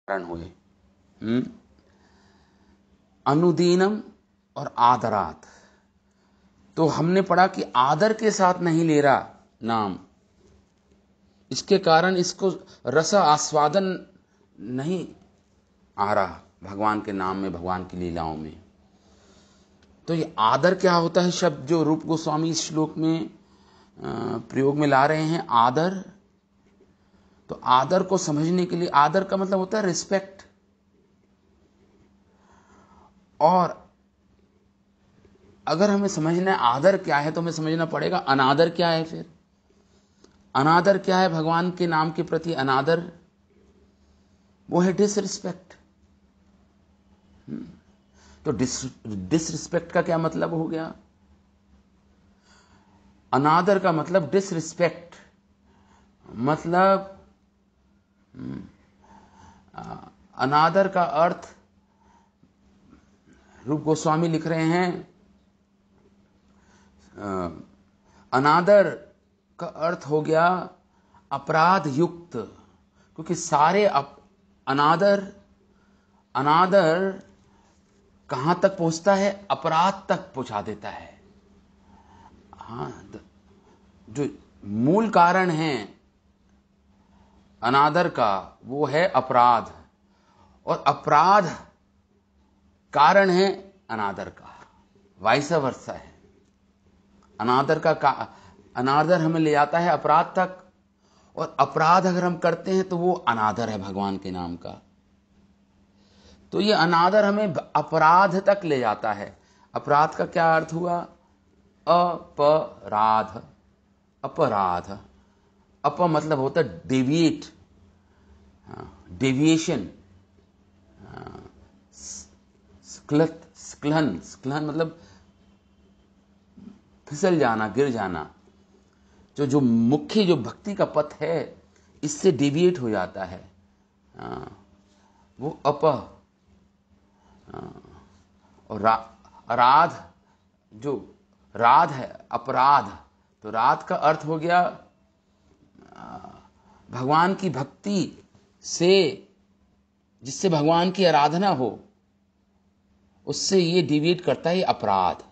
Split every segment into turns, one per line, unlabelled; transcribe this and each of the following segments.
कारण हुए। अनुदीनम और आदरात। तो हमने पढ़ा कि आदर के साथ नहीं ले रहा नाम, इसके कारण इसको रस आस्वादन नहीं आ रहा भगवान के नाम में, भगवान की लीलाओं में। तो ये आदर क्या होता है शब्द जो रूप गोस्वामी इस श्लोक में प्रयोग में ला रहे हैं, आदर। तो आदर को समझने के लिए, आदर का मतलब होता है रिस्पेक्ट। और अगर हमें समझना है आदर क्या है तो हमें समझना पड़ेगा अनादर क्या है। फिर अनादर क्या है भगवान के नाम के प्रति? अनादर वो है डिसरिस्पेक्ट। तो डिसरिस्पेक्ट का क्या मतलब हो गया? अनादर का मतलब डिसरिस्पेक्ट, मतलब अनादर का अर्थ रूप गोस्वामी लिख रहे हैं, अनादर का अर्थ हो गया अपराध युक्त। क्योंकि सारे अनादर कहां तक पहुंचता है? अपराध तक पहुंचा देता है। हाँ, जो मूल कारण है अनादर का वो है अपराध, और अपराध कारण है अनादर का, वाइस वर्सा है। अनादर हमें ले जाता है अपराध तक, और अपराध अगर हम करते हैं तो वो अनादर है भगवान के नाम का। तो ये अनादर हमें अपराध तक ले जाता है। अपराध का क्या अर्थ हुआ? अपराध। अपराध, अप मतलब होता है डेविएट, डेविएशन। स्खलन, स्खलन मतलब फिसल जाना, गिर जाना। जो मुख्य जो भक्ति का पथ है इससे डेविएट हो जाता है, वो और राध, जो राध है अपराध। तो राध का अर्थ हो गया भगवान की भक्ति से, जिससे भगवान की आराधना हो, उससे ये डिविएट करता है अपराध।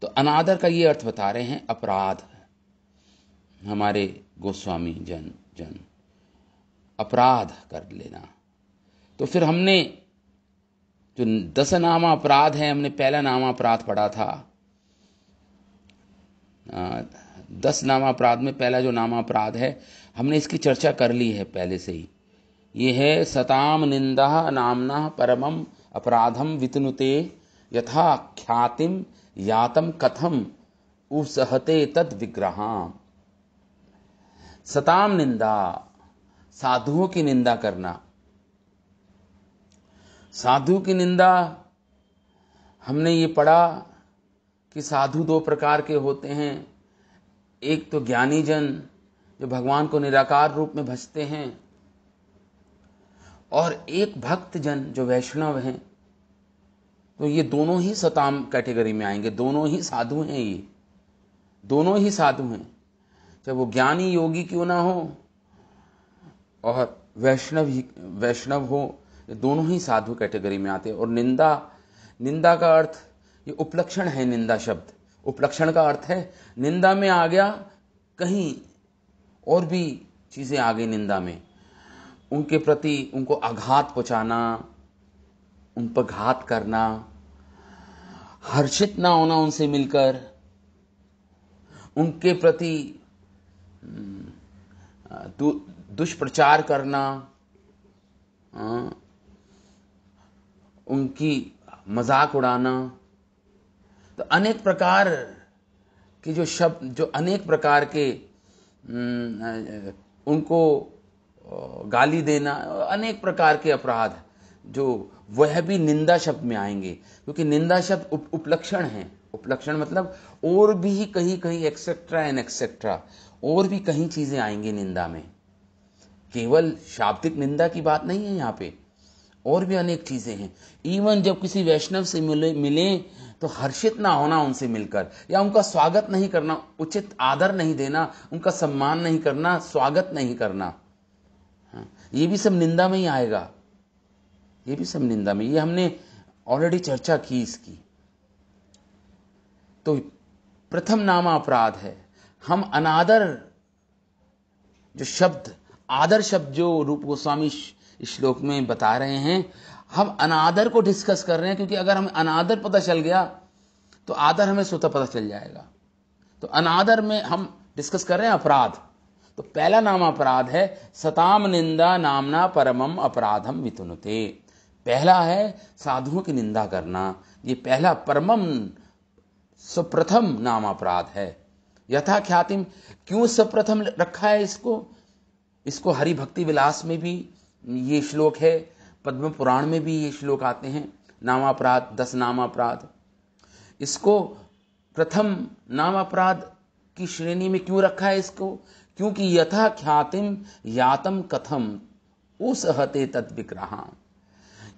तो अनादर का ये अर्थ बता रहे हैं अपराध, हमारे गोस्वामी जन अपराध कर लेना। तो फिर हमने जो 10 नामा अपराध है, हमने पहला नामा अपराध पढ़ा था। 10 नामा अपराध में पहला जो नामा अपराध है हमने इसकी चर्चा कर ली है पहले से ही। ये है सताम निंदा नामना परमम अपराधम वितनुते यथा ख्यातिम यातम कथम उसहते तद विग्रहाम। सताम निंदा, साधुओं की निंदा करना। साधु की निंदा हमने ये पढ़ा कि साधु 2 प्रकार के होते हैं। एक तो ज्ञानी जन जो भगवान को निराकार रूप में भजते हैं, और एक भक्त जन जो वैष्णव हैं। तो ये दोनों ही सताम कैटेगरी में आएंगे, दोनों ही साधु हैं। ये दोनों ही साधु हैं, चाहे वो ज्ञानी योगी क्यों ना हो और वैष्णव हो, ये दोनों ही साधु कैटेगरी में आते हैं। और निंदा का अर्थ ये उपलक्षण है। निंदा शब्द उपलक्षण का अर्थ है निंदा में आ गया, कहीं और भी चीजें आ गई निंदा में, उनके प्रति उनको आघात पहुंचाना, उन पर घात करना, हर्षित ना होना उनसे मिलकर, उनके प्रति दुष्प्रचार करना, उनकी मजाक उड़ाना। तो अनेक प्रकार के जो शब्द, जो अनेक प्रकार के उनको गाली देना, अनेक प्रकार के अपराध जो वह भी निंदा शब्द में आएंगे। क्योंकि निंदा शब्द उपलक्षण है। उपलक्षण मतलब और भी कहीं एक्सेट्रा एंड एक्सेट्रा, और भी कहीं चीजें आएंगी निंदा में। केवल शाब्दिक निंदा की बात नहीं है यहाँ पे, और भी अनेक चीजें हैं। इवन जब किसी वैष्णव से मिले तो हर्षित ना होना उनसे मिलकर, या उनका स्वागत नहीं करना, उचित आदर नहीं देना, उनका सम्मान नहीं करना, स्वागत नहीं करना, ये भी सब निंदा में ही आएगा। ये भी सब निंदा में, ये हमने ऑलरेडी चर्चा की इसकी। तो प्रथम नामा अपराध है, हम अनादर जो शब्द, आदर शब्द जो रूप गोस्वामी इस श्लोक में बता रहे हैं, हम अनादर को डिस्कस कर रहे हैं, क्योंकि अगर हमें अनादर पता चल गया तो आदर हमें स्वतः पता चल जाएगा। तो अनादर में हम डिस्कस कर रहे हैं अपराध। तो पहला नाम अपराध है सताम निंदा नामना परमम अपराधम वितुनुते। पहला है साधुओं की निंदा करना, ये पहला परमम सुप्रथम नाम अपराध है। यथा ख्यातिम, क्यों सुप्रथम रखा है इसको हरि भक्ति विलास में भी ये श्लोक है, पद्म पुराण में भी ये श्लोक आते हैं, नामापराध 10 नामापराध। इसको प्रथम नामापराध की श्रेणी में क्यों रखा है इसको? क्योंकि यथा ख्यातिम यातम कथम उसहते तत् विग्रहा,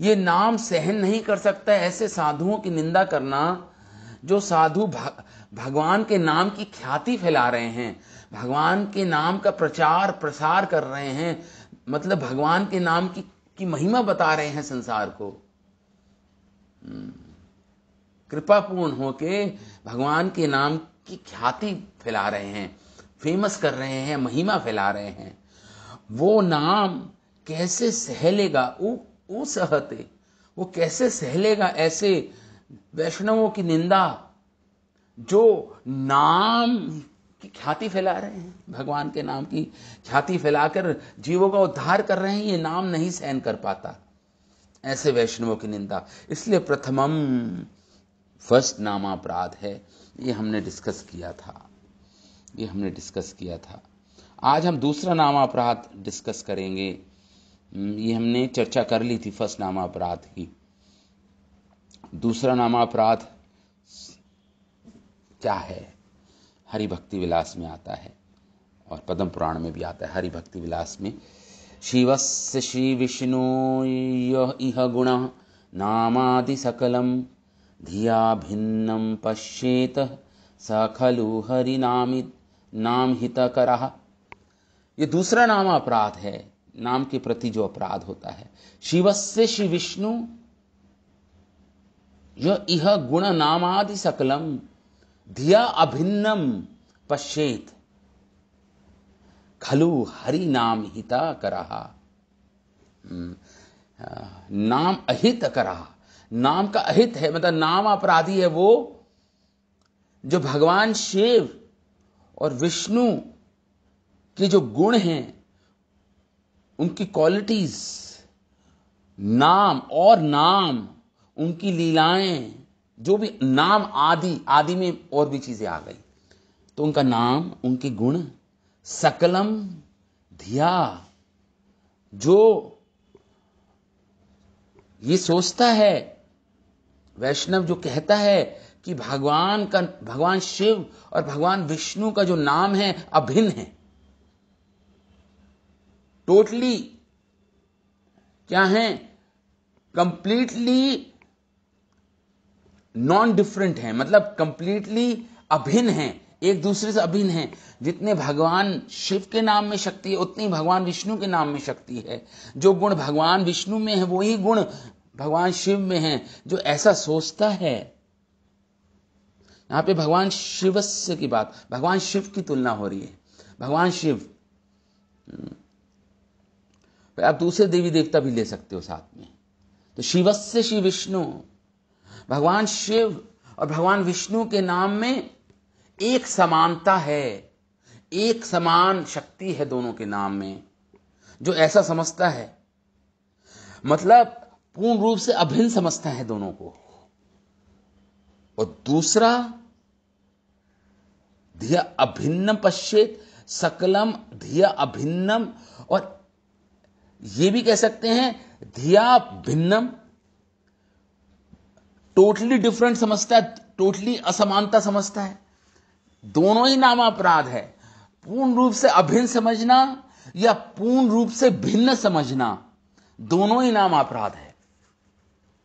ये नाम सहन नहीं कर सकता ऐसे साधुओं की निंदा करना जो साधु भगवान के नाम की ख्याति फैला रहे हैं, भगवान के नाम का प्रचार प्रसार कर रहे हैं, मतलब भगवान के नाम की महिमा बता रहे हैं संसार को। कृपापूर्ण होके भगवान के नाम की ख्याति फैला रहे हैं, फेमस कर रहे हैं, महिमा फैला रहे हैं। वो नाम कैसे सह लेगा, वो सहते, वो कैसे सह लेगा ऐसे वैष्णवों की निंदा जो नाम की ख्याति फैला रहे हैं, भगवान के नाम की ख्याति फैलाकर जीवों का उद्धार कर रहे हैं। ये नाम नहीं सहन कर पाता ऐसे वैष्णवों की निंदा, इसलिए प्रथमम फर्स्ट नामापराध है। ये हमने डिस्कस किया था। आज हम दूसरा नामापराध डिस्कस करेंगे। ये हमने चर्चा कर ली थी फर्स्ट नामापराध की। दूसरा नामापराध क्या है? हरि भक्ति विलास में आता है और पद्म पुराण में भी आता है। हरि भक्ति विलास में शिवस्य श्री विष्णु इह गुण नामादि सकलम धिया भिन्नम पश्येत स खलु हरि नाम हितकरः। ये दूसरा नाम अपराध है, नाम के प्रति जो अपराध होता है। शिवस्य श्री विष्णु इह गुण नामादि सकलम धिया अभिन्नम पश्येत खलु हरि नाम हितकरः। नाम अहित करहा, नाम का अहित है, मतलब नाम अपराधी है वो जो भगवान शिव और विष्णु के जो गुण हैं, उनकी क्वालिटीज, नाम और नाम, उनकी लीलाएं, जो भी नाम आदि में और भी चीजें आ गई, तो उनका नाम, उनके गुण सकलम धिया, जो ये सोचता है, वैष्णव जो कहता है कि भगवान शिव और भगवान विष्णु का जो नाम है अभिन्न है, टोटली क्या है, कंप्लीटली नॉन डिफरेंट है, मतलब कंप्लीटली अभिन्न है, एक दूसरे से अभिन्न है। जितने भगवान शिव के नाम में शक्ति है उतनी भगवान विष्णु के नाम में शक्ति है। जो गुण भगवान विष्णु में है वही गुण भगवान शिव में है। जो ऐसा सोचता है, यहां पे भगवान शिवस्य की बात, भगवान शिव की तुलना हो रही है। भगवान शिव, आप दूसरे देवी देवता भी ले सकते हो साथ में। तो शिवस्य श्री विष्णु, भगवान शिव और भगवान विष्णु के नाम में एक समानता है, एक समान शक्ति है दोनों के नाम में। जो ऐसा समझता है, मतलब पूर्ण रूप से अभिन्न समझता है दोनों को। और दूसरा, धिया अभिन्नम पश्येत सकलम धिया अभिन्नम, और ये भी कह सकते हैं धिया भिन्नम, टोटली डिफरेंट समझता है, टोटली असमानता समझता है। दोनों ही नाम अपराध है। पूर्ण रूप से अभिन्न समझना या पूर्ण रूप से भिन्न समझना, दोनों ही नाम अपराध है,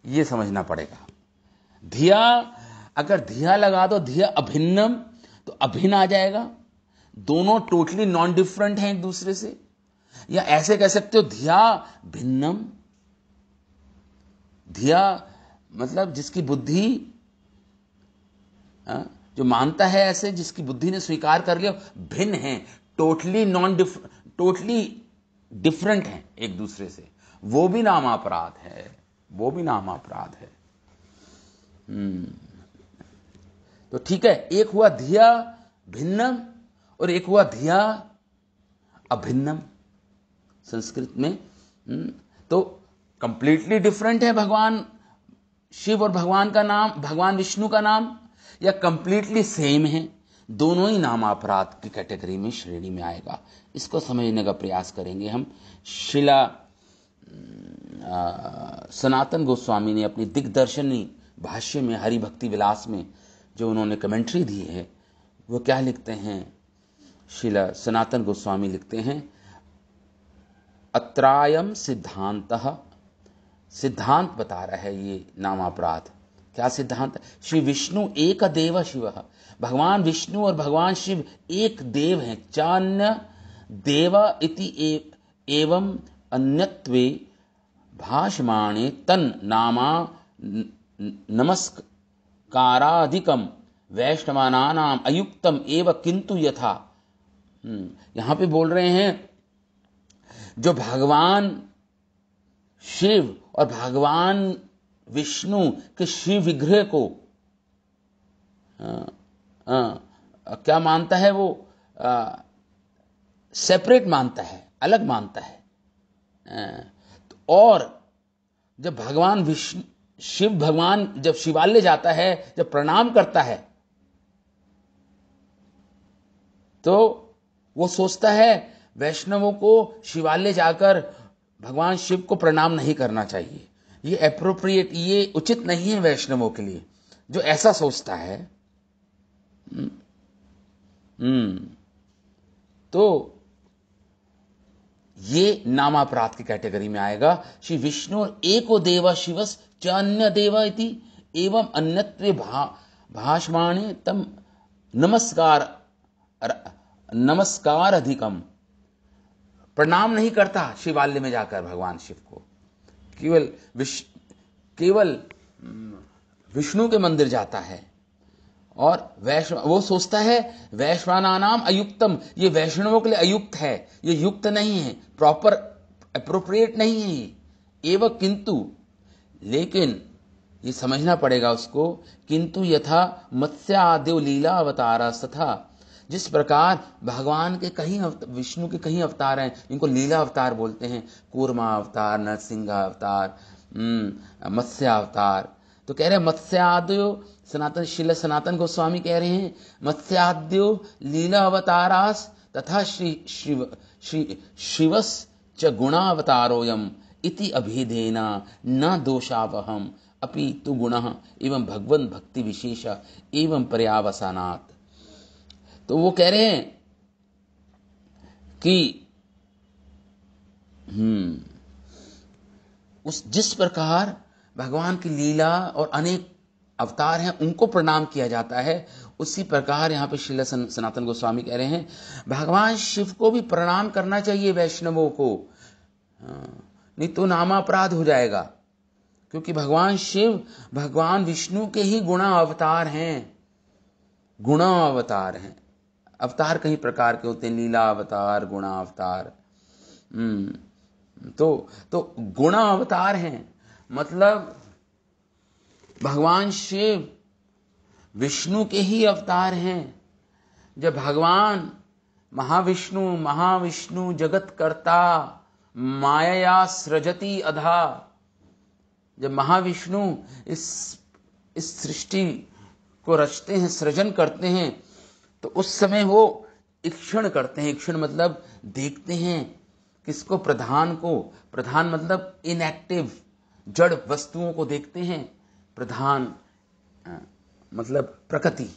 यह समझना पड़ेगा। धिया, अगर धिया लगा दो धिया अभिन्नम, तो अभिन्न आ जाएगा। दोनों टोटली नॉन डिफरेंट हैं एक दूसरे से। या ऐसे कह सकते हो धिया भिन्नम, धिया मतलब जिसकी बुद्धि, जो मानता है ऐसे, जिसकी बुद्धि ने स्वीकार कर लिया, भिन्न है, टोटली डिफरेंट है एक दूसरे से, वो भी नामापराध है, वो भी नामापराध है। तो ठीक है, एक हुआ धिया भिन्नम और एक हुआ धिया अभिन्नम संस्कृत में। तो कंप्लीटली डिफरेंट है भगवान शिव और भगवान का नाम, भगवान विष्णु का नाम, या कंप्लीटली सेम है, दोनों ही नामापराध की कैटेगरी में, श्रेणी में आएगा। इसको समझने का प्रयास करेंगे हम। शिला सनातन गोस्वामी ने अपनी दिग्दर्शनी भाष्य में, हरि भक्ति विलास में, जो उन्होंने कमेंट्री दी है, वो क्या लिखते हैं? शिला सनातन गोस्वामी लिखते हैं, अत्रायम सिद्धांतः, सिद्धांत बता रहा है ये नामापराध। क्या सिद्धांत? श्री विष्णु एक देव शिव, भगवान विष्णु और भगवान शिव एक देव हैं, चान्य देव इति एवं अन्यत्वे भाषमाणे तन नामा नमस्कारादिकम वैष्णवानाम अयुक्तम एव किंतु यथा। यहां पे बोल रहे हैं, जो भगवान शिव और भगवान विष्णु के शिव विग्रह को क्या मानता है, वो सेपरेट मानता है, अलग मानता है। और जब भगवान विष्णु शिव भगवान जब शिवालय जाता है, जब प्रणाम करता है, तो वो सोचता है वैष्णवों को शिवालय जाकर भगवान शिव को प्रणाम नहीं करना चाहिए, ये एप्रोप्रिएट, ये उचित नहीं है वैष्णवों के लिए। जो ऐसा सोचता है, तो ये नामापराध की कैटेगरी में आएगा। श्री विष्णु एको देव शिवस च अन्य देव इति एवं अन्यत्वे भाषमाणे तम नमस्कार अधिकम। प्रणाम नहीं करता शिवालय में जाकर भगवान शिव को, केवल विष्णु के मंदिर जाता है। और वो सोचता है वैश्वानानाम अयुक्तम, ये वैष्णवों के लिए अयुक्त है, ये युक्त नहीं है, प्रॉपर एप्रोप्रिएट नहीं है ये। एवं किंतु, लेकिन ये समझना पड़ेगा उसको, किंतु यथा मत्स्य आद्यो लीला अवतारा तथा, जिस प्रकार भगवान के कहीं विष्णु के कहीं अवतार हैं, इनको लीला अवतार बोलते हैं, कूर्मा अवतार, नरसिंह अवतार, मत्स्य अवतार। तो कह रहे हैं मत्स्याद्यो, सनातन गोस्वामी कह रहे हैं, मत्स्याद्यो लीला अवतारास तथा शिवस च गुणावतारोयम इति अभिधेना न दोषावहम अपि तु गुणः एवं भगवन् भक्ति विशेष एवं पर्यावसानात्। तो वो कह रहे हैं कि जिस प्रकार भगवान की लीला और अनेक अवतार हैं उनको प्रणाम किया जाता है, उसी प्रकार यहाँ पे श्रील सनातन गोस्वामी कह रहे हैं भगवान शिव को भी प्रणाम करना चाहिए वैष्णवों को, नहीं तो नामापराध हो जाएगा। क्योंकि भगवान शिव भगवान विष्णु के ही गुणा अवतार हैं, गुणा अवतार हैं। अवतार कई प्रकार के होते हैं, लीला अवतार, गुणा अवतार। तो गुणा अवतार हैं, मतलब भगवान शिव विष्णु के ही अवतार हैं। जब भगवान महाविष्णु जगत कर्ता माया सृजति अधा, जब महाविष्णु इस सृष्टि को रचते हैं, सृजन करते हैं, तो उस समय वो ईक्षण करते हैं। ईक्षण मतलब देखते हैं किसको? प्रधान को। प्रधान मतलब इनएक्टिव जड़ वस्तुओं को देखते हैं। प्रधान मतलब प्रकृति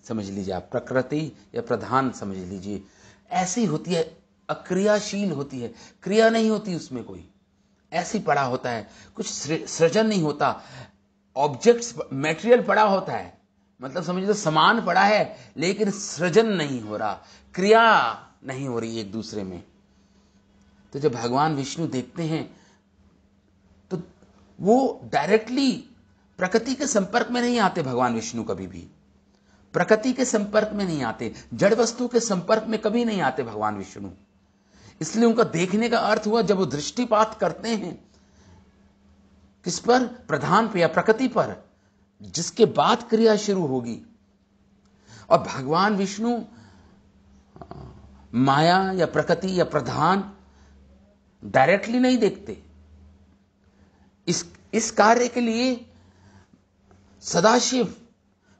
समझ लीजिए आप, प्रकृति या प्रधान समझ लीजिए। ऐसी होती है, अक्रियाशील होती है, क्रिया नहीं होती उसमें कोई, ऐसी पड़ा होता है, कुछ सृजन नहीं होता। ऑब्जेक्ट्स, मटेरियल पड़ा होता है, मतलब समझ लो सामान पड़ा है, लेकिन सृजन नहीं हो रहा, क्रिया नहीं हो रही एक दूसरे में। तो जब भगवान विष्णु देखते हैं तो वो डायरेक्टली प्रकृति के संपर्क में नहीं आते। भगवान विष्णु कभी भी प्रकृति के संपर्क में नहीं आते, जड़ वस्तु के संपर्क में कभी नहीं आते भगवान विष्णु। इसलिए उनका देखने का अर्थ हुआ जब वो दृष्टिपात करते हैं किस पर, प्रधान पे या प्रकृति पर, जिसके बाद क्रिया शुरू होगी। और भगवान विष्णु माया या प्रकृति या प्रधान डायरेक्टली नहीं देखते। इस कार्य के लिए सदाशिव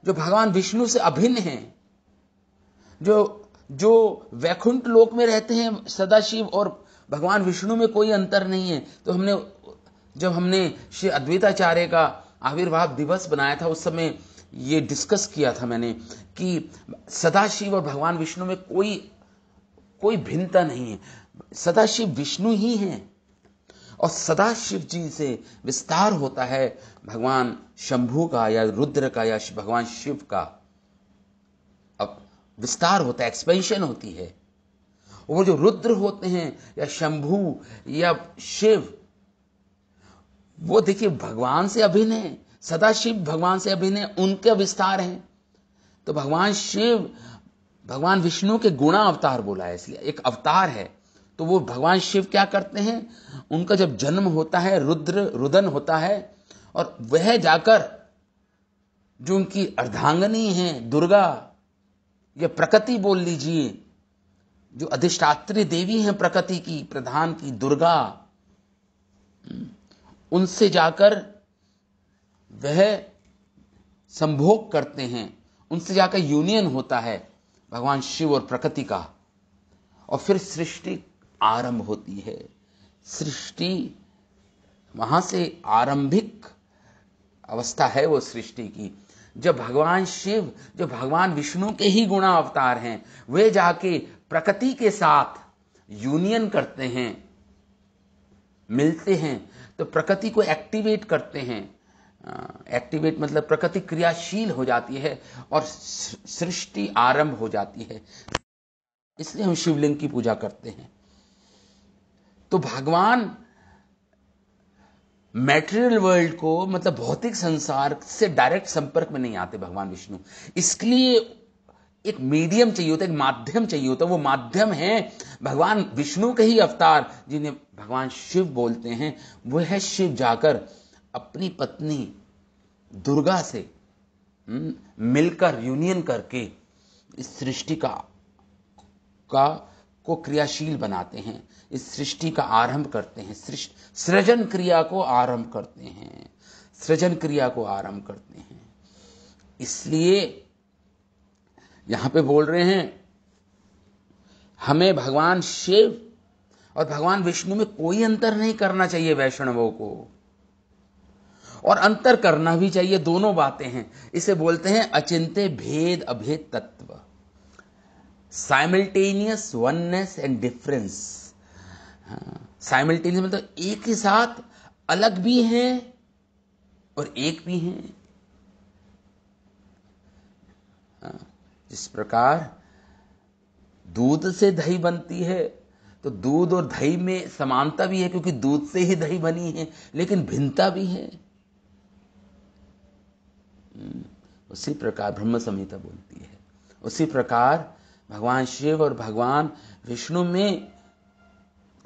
जो भगवान विष्णु से अभिन्न हैं, जो वैकुंठ लोक में रहते हैं, सदाशिव और भगवान विष्णु में कोई अंतर नहीं है। तो जब हमने श्री अद्वैताचार्य का आविर्भाव दिवस बनाया था, उस समय ये डिस्कस किया था मैंने कि सदाशिव और भगवान विष्णु में कोई भिन्नता नहीं है। सदाशिव विष्णु ही हैं और सदाशिव जी से विस्तार होता है भगवान शंभु का या रुद्र का या भगवान शिव का। अब विस्तार होता है, एक्सपेंशन होती है। वो जो रुद्र होते हैं या शंभु या शिव, वो देखिए भगवान से अभिन्न है, सदाशिव भगवान से अभिन्न है, उनके विस्तार हैं। तो भगवान शिव भगवान विष्णु के गुणा अवतार बोला है, इसलिए एक अवतार है। तो वो भगवान शिव क्या करते हैं, उनका जब जन्म होता है, रुदन होता है, और वह जाकर जो उनकी अर्धांगनी है दुर्गा या प्रकृति बोल लीजिए, जो अधिष्ठात्री देवी हैं प्रकृति की, प्रधान की दुर्गा, उनसे जाकर वह संभोग करते हैं, उनसे जाकर यूनियन होता है भगवान शिव और प्रकृति का, और फिर सृष्टि आरंभ होती है। सृष्टि वहां से आरंभिक अवस्था है वो सृष्टि की, जब भगवान शिव जो भगवान विष्णु के ही गुणा अवतार हैं, वे जाके प्रकृति के साथ यूनियन करते हैं, मिलते हैं, तो प्रकृति को एक्टिवेट करते हैं। एक्टिवेट मतलब प्रकृति क्रियाशील हो जाती है और सृष्टि आरंभ हो जाती है। इसलिए हम शिवलिंग की पूजा करते हैं। तो भगवान मैटेरियल वर्ल्ड को, मतलब भौतिक संसार से डायरेक्ट संपर्क में नहीं आते भगवान विष्णु। इसलिए एक मीडियम चाहिए होता है, एक माध्यम चाहिए होता है। वो माध्यम है भगवान विष्णु के ही अवतार, जिन्हें भगवान शिव बोलते हैं। वो है शिव जाकर अपनी पत्नी दुर्गा से मिलकर यूनियन करके इस सृष्टि को क्रियाशील बनाते हैं, इस सृष्टि का आरंभ करते हैं, सृजन क्रिया को आरंभ करते हैं, सृजन क्रिया को आरंभ करते हैं। इसलिए यहां पे बोल रहे हैं हमें भगवान शिव और भगवान विष्णु में कोई अंतर नहीं करना चाहिए वैष्णवों को, और अंतर करना भी चाहिए। दोनों बातें हैं, इसे बोलते हैं अचिंत्य भेद अभेद तत्व, simultaneous oneness and difference. Simultaneous मतलब एक ही साथ अलग भी हैं और एक भी हैं। जिस प्रकार दूध से दही बनती है, तो दूध और दही में समानता भी है क्योंकि दूध से ही दही बनी है, लेकिन भिन्नता भी है। उसी प्रकार ब्रह्म संहिता बोलती है, उसी प्रकार भगवान शिव और भगवान विष्णु में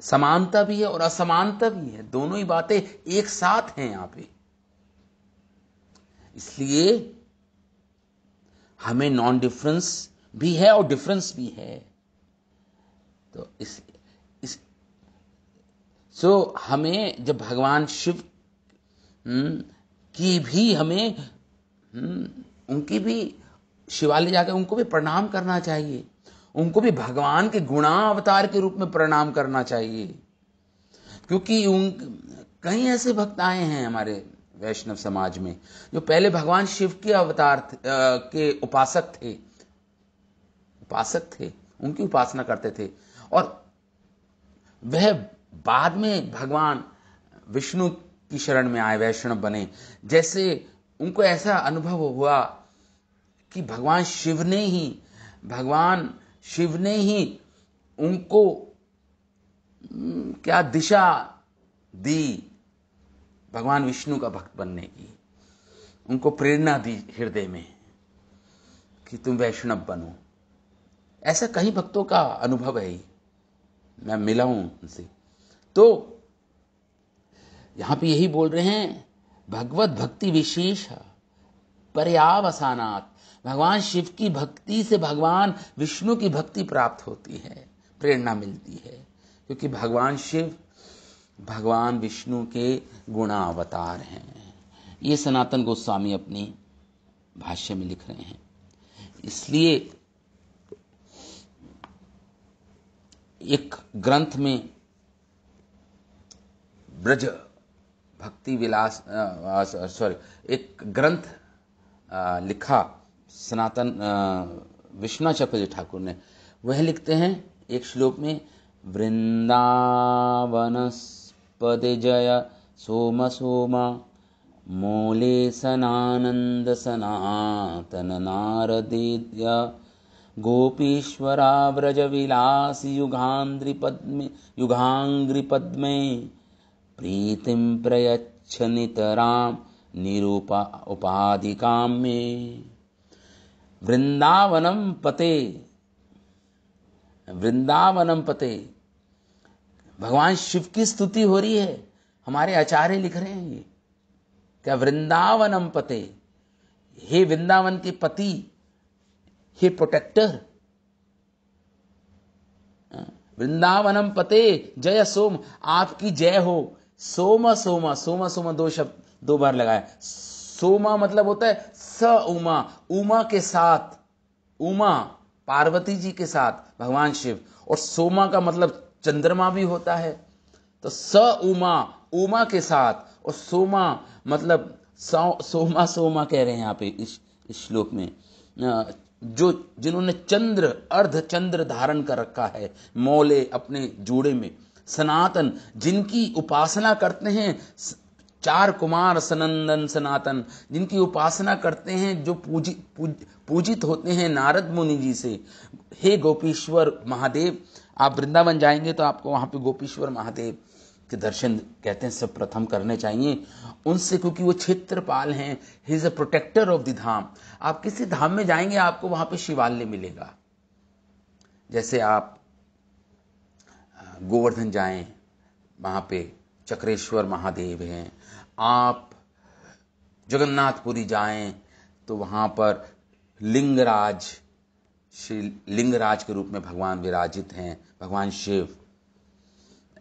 समानता भी है और असमानता भी है। दोनों ही बातें एक साथ हैं यहां पे। इसलिए हमें नॉन डिफरेंस भी है और डिफरेंस भी है। तो हमें जब भगवान शिव की भी हमें उनकी भी शिवालय जाकर उनको भी प्रणाम करना चाहिए, उनको भी भगवान के गुणा अवतार के रूप में प्रणाम करना चाहिए। क्योंकि कई ऐसे भक्त आए हैं हमारे वैष्णव समाज में जो पहले भगवान शिव के अवतार के उपासक थे, उनकी उपासना करते थे, और वह बाद में भगवान विष्णु की शरण में आए, वैष्णव बने। जैसे उनको ऐसा अनुभव हुआ कि भगवान शिव ने ही उनको क्या दिशा दी, भगवान विष्णु का भक्त बनने की, उनको प्रेरणा दी हृदय में कि तुम वैष्णव बनो। ऐसा कई भक्तों का अनुभव है, मैं मिला हूं उनसे। तो यहां पे यही बोल रहे हैं, भगवत भक्ति विशेष पर्यावसानात, भगवान शिव की भक्ति से भगवान विष्णु की भक्ति प्राप्त होती है, प्रेरणा मिलती है, क्योंकि भगवान शिव भगवान विष्णु के गुणावतार हैं। ये सनातन गोस्वामी अपनी भाष्य में लिख रहे हैं। इसलिए एक ग्रंथ में ब्रज भक्ति विलास एक ग्रंथ लिखा सनातन विश्वनाथ चक्रवर्ती ठाकुर ने। वह लिखते हैं एक श्लोक में, वृंदावनस्पदे जय सोम सोम मूले सनानंद सनातन नारदेद्य गोपीश्वरा व्रज विलास युगांग्रि पद्मे प्रीतिं प्रयच्छ नितराम उपाधिकां मे। वृंदावनम पते, भगवान शिव की स्तुति हो रही है। हमारे आचार्य लिख रहे हैं ये क्या, वृंदावनम पते, हे वृंदावन के पति, हे प्रोटेक्टर, वृंदावनम पते जय सोम, आपकी जय हो। सोम सोम, सोम सोम दो शब्द दो बार लगाया। सोमा मतलब होता है स उमा, उमा के साथ, उमा पार्वती जी के साथ भगवान शिव, और सोमा का मतलब चंद्रमा भी होता है। तो स उमा, उमा के साथ, और सोमा मतलब सोमा सोमा कह रहे हैं यहाँ पे इस श्लोक में, जो जिन्होंने चंद्र अर्ध चंद्र धारण कर रखा है मौले अपने जूड़े में, सनातन जिनकी उपासना करते हैं, चार कुमार सनंदन सनातन जिनकी उपासना करते हैं, जो पूजित होते हैं नारद मुनि जी से। हे गोपीश्वर महादेव, आप वृंदावन जाएंगे तो आपको वहां पे गोपीश्वर महादेव के दर्शन कहते हैं सब प्रथम करने चाहिए उनसे, क्योंकि वो क्षेत्रपाल हैं। He is a protector of the dham. आप किसी धाम में जाएंगे आपको वहां पे शिवालय मिलेगा। जैसे आप गोवर्धन जाएं, वहां पे चक्रेश्वर महादेव हैं। आप जगन्नाथपुरी जाएं तो वहां पर लिंगराज, श्री लिंगराज के रूप में भगवान विराजित हैं, भगवान शिव।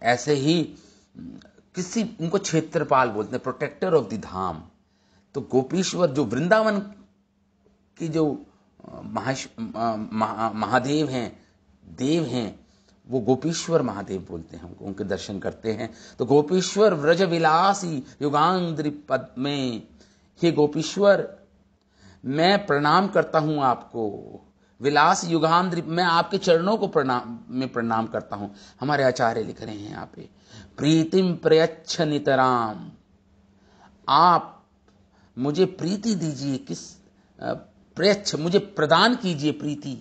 ऐसे ही किसी उनको क्षेत्रपाल बोलते हैं, प्रोटेक्टर ऑफ द धाम। तो गोपीश्वर जो वृंदावन की जो महादेव हैं, देव हैं, वो गोपीश्वर महादेव बोलते हैं, उनके दर्शन करते हैं। तो गोपीश्वर व्रज विलासी युगांग्रि पद में, हे गोपीश्वर मैं प्रणाम करता हूं आपको। विलास युगांध्र, मैं आपके चरणों को प्रणाम करता हूं। हमारे आचार्य लिख रहे हैं यहाँ पे, प्रीतिम प्रयच्छ नितराम, आप मुझे प्रीति दीजिए, किस प्रयच्छ मुझे प्रदान कीजिए प्रीति,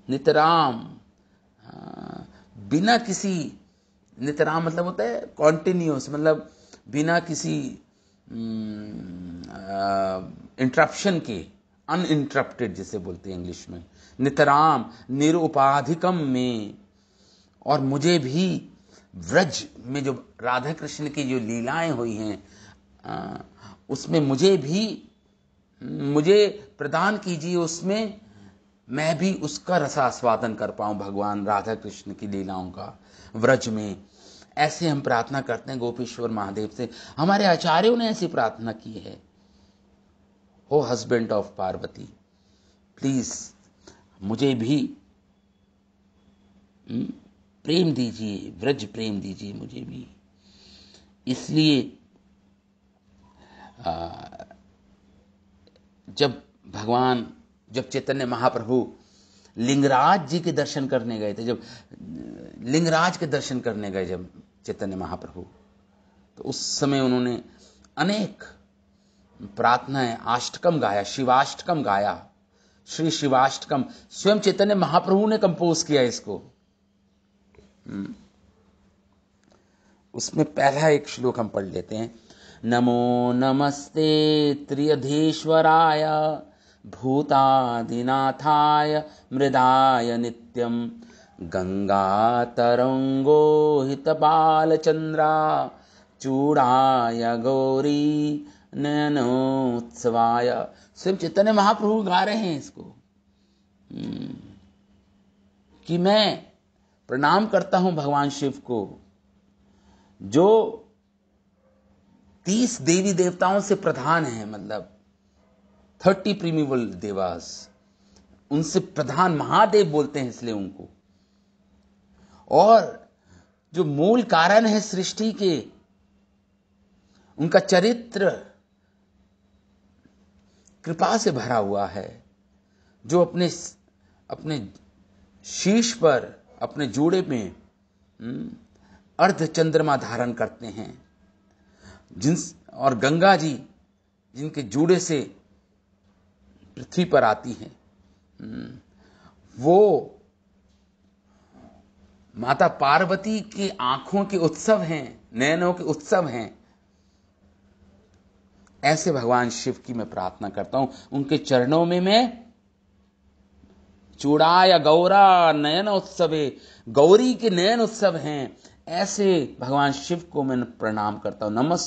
नितराम बिना किसी, नितराम मतलब होता है कॉन्टिन्यूस, मतलब बिना किसी इंटरप्शन के, अनइंटरप्टेड जिसे बोलते हैं इंग्लिश में, नितराम निरुपाधिकम में। और मुझे भी व्रज में जो राधा कृष्ण की जो लीलाएं हुई हैं उसमें मुझे प्रदान कीजिए, उसमें मैं भी उसका रसास्वादन कर पाऊं, भगवान राधा कृष्ण की लीलाओं का व्रज में। ऐसे हम प्रार्थना करते हैं गोपीश्वर महादेव से। हमारे आचार्यों ने ऐसी प्रार्थना की है, हो हस्बैंड ऑफ पार्वती, प्लीज मुझे भी प्रेम दीजिए, व्रज प्रेम दीजिए मुझे भी। इसलिए जब चैतन्य महाप्रभु लिंगराज जी के दर्शन करने गए थे, जब लिंगराज के दर्शन करने गए जब चैतन्य महाप्रभु, तो उस समय उन्होंने अनेक प्रार्थनाएं, अष्टकम गाया, शिवाष्टकम गाया, श्री शिवाष्टकम स्वयं चैतन्य महाप्रभु ने कंपोज किया इसको। उसमें पहला एक श्लोक हम पढ़ लेते हैं, नमो नमस्ते त्रियधीश्वराय भूतादिनाथाय मृदाय नित्यं गंगातरंगोहितबालचंद्रा चूड़ाय गौरी नयनोत्सवाय। स्वयं चैतन्य महाप्रभु गा रहे हैं इसको कि मैं प्रणाम करता हूं भगवान शिव को जो 30 देवी देवताओं से प्रधान है, मतलब 30 प्रीमिवल देवास, उनसे प्रधान महादेव बोलते हैं इसलिए उनको। और जो मूल कारण है सृष्टि के, उनका चरित्र कृपा से भरा हुआ है, जो अपने शीश पर, अपने जूड़े में अर्ध चंद्रमा धारण करते हैं, और गंगा जी जिनके जूड़े से पृथ्वी पर आती हैं, वो माता पार्वती की आंखों के उत्सव हैं, नयनों के उत्सव हैं। ऐसे भगवान शिव की मैं प्रार्थना करता हूं, उनके चरणों में मैं चूड़ाया गौरा नयन उत्सवे, गौरी के नयन उत्सव हैं, ऐसे भगवान शिव को मैं प्रणाम करता हूं।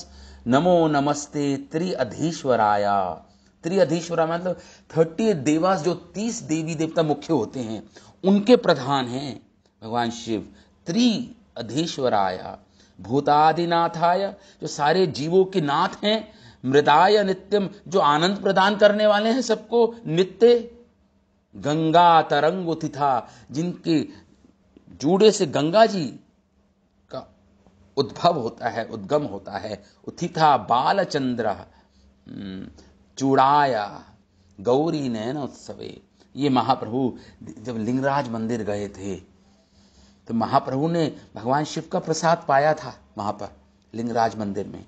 नमो नमस्ते त्रिअधीश्वराया। त्रिअधीश्वरा मतलब 30 देवास, जो 30 देवी देवता मुख्य होते हैं उनके प्रधान हैं भगवान शिव। त्रिअधीश्वराया भूतादिनाथाय, जो सारे जीवों के नाथ हैं। मृदाय नित्यम, जो आनंद प्रदान करने वाले हैं सबको नित्य। गंगा तरंग उत्थिता, जिनके जूड़े से गंगा जी का उद्भव होता है, उद्गम होता है। उत्थिता बालचंद्र चूड़ाया गौरी नयन उत्सवे। ये महाप्रभु जब लिंगराज मंदिर गए थे तो महाप्रभु ने भगवान शिव का प्रसाद पाया था वहां पर लिंगराज मंदिर में।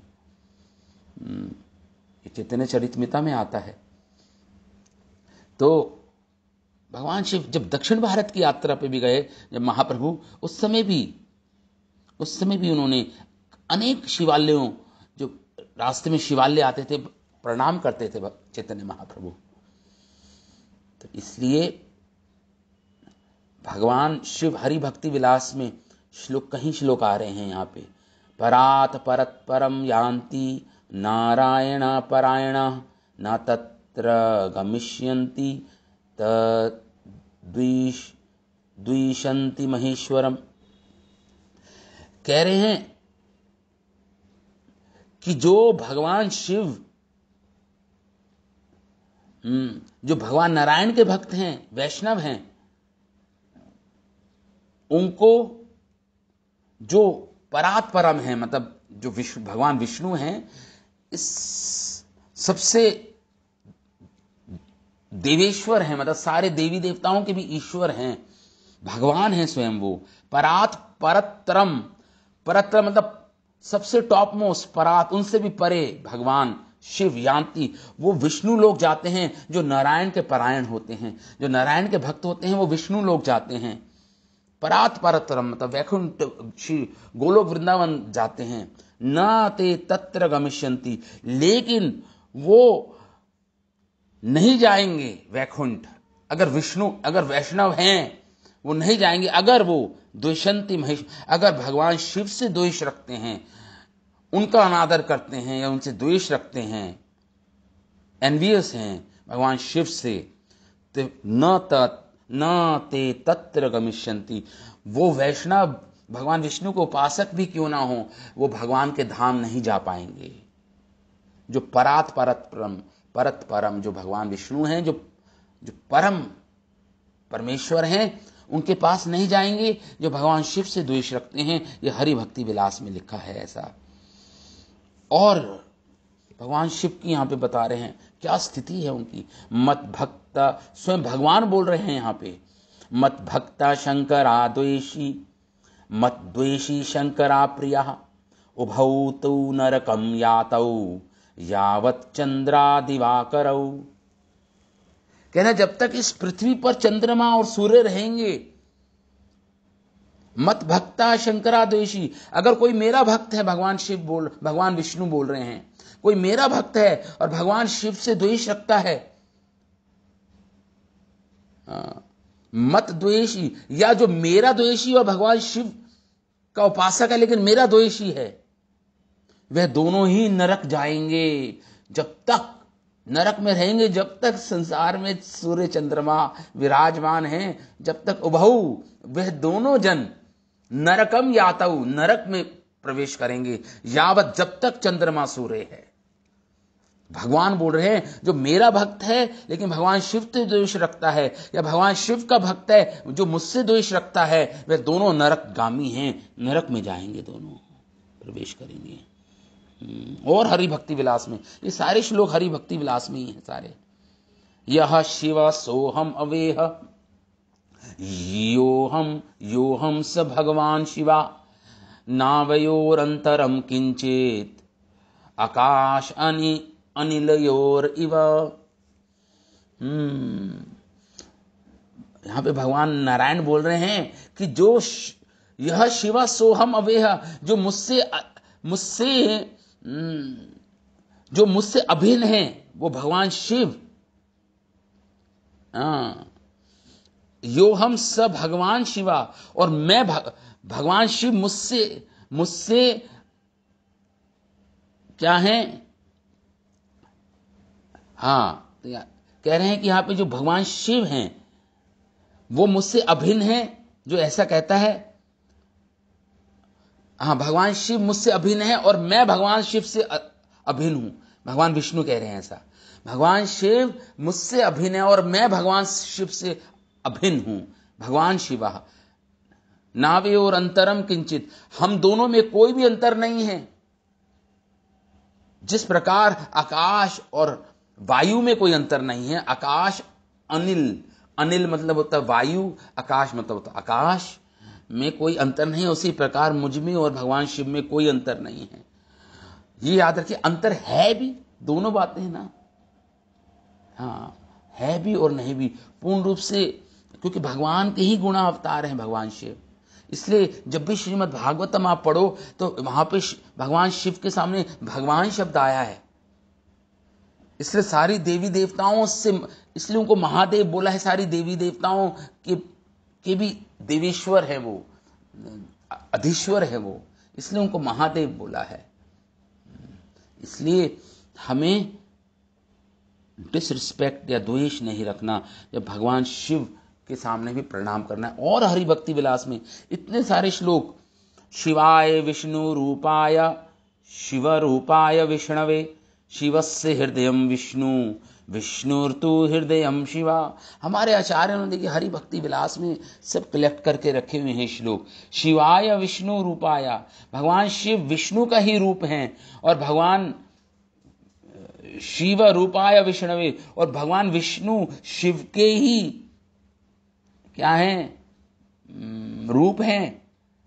चैतन्य चरितमिता में आता है। तो भगवान शिव जब दक्षिण भारत की यात्रा पे भी गए, जब महाप्रभु, उस समय भी उन्होंने अनेक शिवालयों, जो रास्ते में शिवालय आते थे, प्रणाम करते थे चैतन्य महाप्रभु। तो इसलिए भगवान शिव हरि भक्ति विलास में कहीं श्लोक आ रहे हैं यहाँ पे। परात परत परम यान्ति नारायण परायण न तत्र गमिष्यन्ति द्विषन्ति महेश्वरम। कह रहे हैं कि जो भगवान शिव, जो भगवान नारायण के भक्त हैं, वैष्णव हैं, उनको जो परात परम है, मतलब जो भगवान विष्णु हैं, इस सबसे देवेश्वर हैं, मतलब सारे देवी देवताओं के भी ईश्वर हैं, भगवान हैं स्वयं वो। परात परत्रम, परत्रम मतलब सबसे टॉप मोस्ट, परात उनसे भी परे भगवान शिव यान्ति, वो विष्णु लोग जाते हैं। जो नारायण के परायण होते हैं, जो नारायण के भक्त होते हैं, वो विष्णु लोग जाते हैं। परात परत्रम मतलब वैकुंठ, गोलोक वृंदावन जाते हैं। न ते तत्र गमिष्यन्ति, लेकिन वो नहीं जाएंगे वैकुंठ। अगर वैष्णव हैं वो नहीं जाएंगे। अगर वो द्वेषंति महेश, अगर भगवान शिव से द्वेष रखते हैं, उनका अनादर करते हैं या उनसे द्वेष रखते हैं, एनवियस हैं भगवान शिव से, तो न ते तत्र गमिष्यन्ति, वो वैष्णव भगवान विष्णु को उपासक भी क्यों ना हो, वो भगवान के धाम नहीं जा पाएंगे। जो परत परम जो भगवान विष्णु हैं, जो परम परमेश्वर हैं, उनके पास नहीं जाएंगे। जो भगवान शिव से द्वेष रखते हैं, ये हरि भक्ति विलास में लिखा है ऐसा। और भगवान शिव की यहां पे बता रहे हैं क्या स्थिति है उनकी। मत भक्ता, स्वयं भगवान बोल रहे हैं यहां पे, मत भक्ता शंकरा द्वेषी, मत द्वेषी शंकरा प्रिया, उभौ तौ नरकम यातौ यावत चंद्रा दिवाकरौ। कहना जब तक इस पृथ्वी पर चंद्रमा और सूर्य रहेंगे, मत भक्ता शंकरा द्वेषी, अगर कोई मेरा भक्त है, भगवान विष्णु बोल रहे हैं, कोई मेरा भक्त है और भगवान शिव से द्वेष रखता है, मत द्वेषी, या जो मेरा द्वेषी और भगवान शिव का उपासक है लेकिन मेरा द्वेषी है, वह दोनों ही नरक जाएंगे। जब तक नरक में रहेंगे, जब तक संसार में सूर्य चंद्रमा विराजमान हैं, जब तक उभऊ वह दोनों जन नरकम यातऊ, नरक में प्रवेश करेंगे, यावत जब तक चंद्रमा सूर्य है। भगवान बोल रहे हैं जो मेरा भक्त है लेकिन भगवान शिव से द्वेष रखता है, या भगवान शिव का भक्त है जो मुझसे द्वेष रखता है, वह दोनों नरकगामी हैं, नरक में जाएंगे, दोनों प्रवेश करेंगे। और हरि भक्ति विलास में, ये सारे श्लोक हरि भक्ति विलास में ही हैं सारे। यह शिव सोहम अवेह योहम स भगवान शिवा नावयोरंतरम किंचित आकाश अनिलयोर इव। यहां पे भगवान नारायण बोल रहे हैं कि यह शिवा सोहम अवेह, जो मुझसे अभिन्न है, वो भगवान शिव। यो हम स भगवान शिवा, और मैं भगवान शिव मुझसे क्या है, कह रहे हैं कि यहां पे जो भगवान शिव हैं वो मुझसे अभिन्न है, जो ऐसा कहता है। भगवान शिव मुझसे अभिन्न है और मैं भगवान शिव से अभिन्न हूं। भगवान विष्णु कह रहे हैं ऐसा, भगवान शिव मुझसे अभिन्न है और मैं भगवान शिव से अभिन्न हूं। भगवान शिवा नावे और अंतरम किंचित, हम दोनों में कोई भी अंतर नहीं है। जिस प्रकार आकाश और वायु में कोई अंतर नहीं है, आकाश अनिल मतलब होता है वायु, आकाश मतलब होता है आकाश, में कोई अंतर नहीं है, उसी प्रकार मुझ में और भगवान शिव में कोई अंतर नहीं है। ये याद रखिए, अंतर है भी, दोनों बातें हैं ना, है भी और नहीं भी, पूर्ण रूप से, क्योंकि भगवान के ही गुणा अवतार हैं भगवान शिव। इसलिए जब भी श्रीमद् भागवतम आप पढ़ो तो वहां पे भगवान शिव के सामने भगवान शब्द आया है। इसलिए सारी देवी देवताओं से, इसलिए उनको महादेव बोला है, सारी देवी देवताओं के भी देवेश्वर है वो, अधीश्वर है वो, इसलिए उनको महादेव बोला है। इसलिए हमें डिसरिस्पेक्ट या द्वेष नहीं रखना, जब भगवान शिव के सामने भी प्रणाम करना है। और हरि भक्ति विलास में इतने सारे श्लोक, शिवाय विष्णु रूपाय शिव रूपाय विष्णवे शिवस्य हृदयम विष्णु विष्णुर्तु हृदयम शिवा। हमारे आचार्यों ने देखिए हरि भक्ति विलास में सब कलेक्ट करके रखे हुए हैं श्लोक। शिवाय विष्णु रूपाय, भगवान शिव विष्णु का ही रूप हैं, और भगवान शिव रूपाय विष्णवे, और भगवान विष्णु शिव के ही क्या हैं, रूप हैं,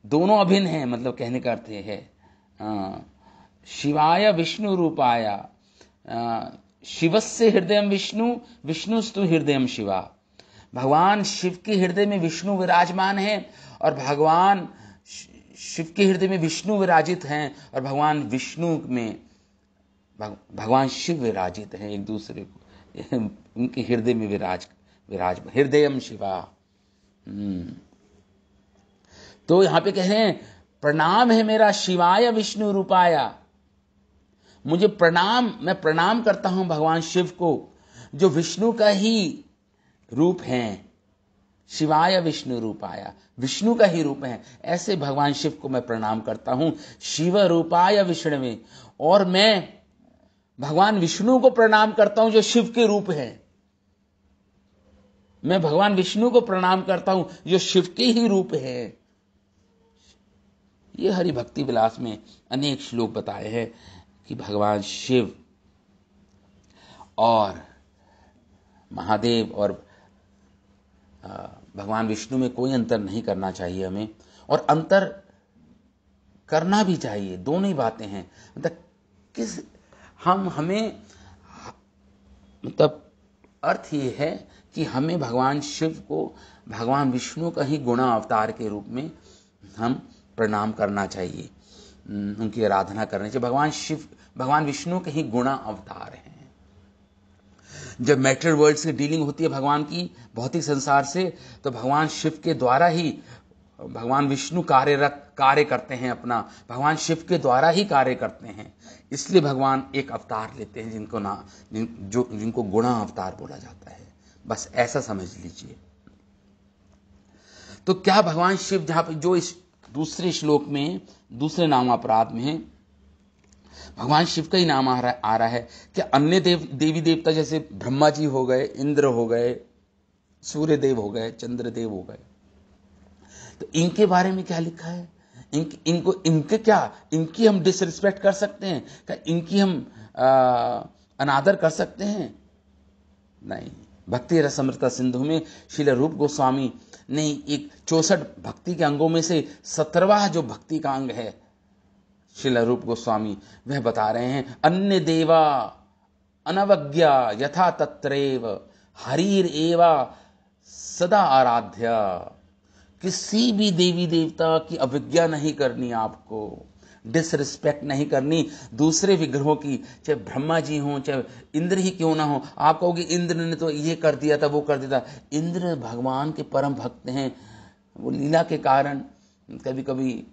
दोनों अभिन्न हैं, मतलब कहने का अर्थ है शिवाय विष्णु रूपाय शिवस्य हृदयम विष्णु विष्णुस्तु हृदयम शिवा। भगवान शिव के हृदय में विष्णु विराजमान है और भगवान शिव के हृदय में विष्णु विराजित हैं, और भगवान विष्णु में भगवान शिव विराजित हैं, एक दूसरे को उनके हृदय में विराज हृदयम शिवा। तो यहां पे कह रहे हैं प्रणाम है मेरा शिवाय विष्णु रूपाया, मुझे प्रणाम, मैं प्रणाम करता हूं भगवान शिव को जो विष्णु का ही रूप हैं। शिवाय विष्णु रूपाया, विष्णु का ही रूप है, ऐसे भगवान शिव को मैं प्रणाम करता हूं। शिव रूपाय विष्णवे, और मैं भगवान विष्णु को प्रणाम करता हूं जो शिव के रूप हैं। मैं भगवान विष्णु को प्रणाम करता हूं जो शिव के ही रूप है। ये हरि भक्ति विलास में अनेक श्लोक बताए हैं कि भगवान शिव और महादेव और भगवान विष्णु में कोई अंतर नहीं करना चाहिए हमें, और अंतर करना भी चाहिए, दोनों ही बातें हैं। मतलब हमें मतलब अर्थ ये है कि हमें भगवान शिव को भगवान विष्णु का ही गुणा अवतार के रूप में हम प्रणाम करना चाहिए, उनकी आराधना करनी चाहिए। भगवान विष्णु के ही गुणा अवतार हैं। जब मैटर वर्ल्ड से डीलिंग होती है भगवान की भौतिक संसार से, तो भगवान शिव के द्वारा ही भगवान विष्णु कार्य करते हैं अपना, भगवान शिव के द्वारा ही कार्य करते हैं। इसलिए भगवान एक अवतार लेते हैं जिनको गुणा अवतार बोला जाता है। बस ऐसा समझ लीजिए। तो क्या भगवान शिव जहां पर जो इस दूसरे श्लोक में दूसरे नामापराध में भगवान शिव का ही नाम आ रहा है, क्या अन्य देवी देवता जैसे ब्रह्मा जी हो गए, इंद्र हो गए, सूर्य देव हो गए, चंद्रदेव हो गए, तो इनके बारे में क्या लिखा है? इनकी हम डिसरिस्पेक्ट कर सकते हैं क्या? इनकी हम अनादर कर सकते हैं? नहीं। भक्ति रसमृता सिंधु में श्रील रूप गोस्वामी ने एक 64 भक्ति के अंगों में से 17वां जो भक्ति का अंग है, श्रील रूप गोस्वामी वह बता रहे हैं, अन्य देवा अनवज्ञा यथा तत्रैव हरिर एवा सदा आराध्या। किसी भी देवी देवता की अवज्ञा नहीं करनी, आपको डिसरिस्पेक्ट नहीं करनी दूसरे विग्रहों की, चाहे ब्रह्मा जी हों चाहे इंद्र ही क्यों ना हो। आप कहोगे इंद्र ने तो ये कर दिया था, वो कर दिया था। इंद्र भगवान के परम भक्त हैं। वो लीला के कारण कभी कभी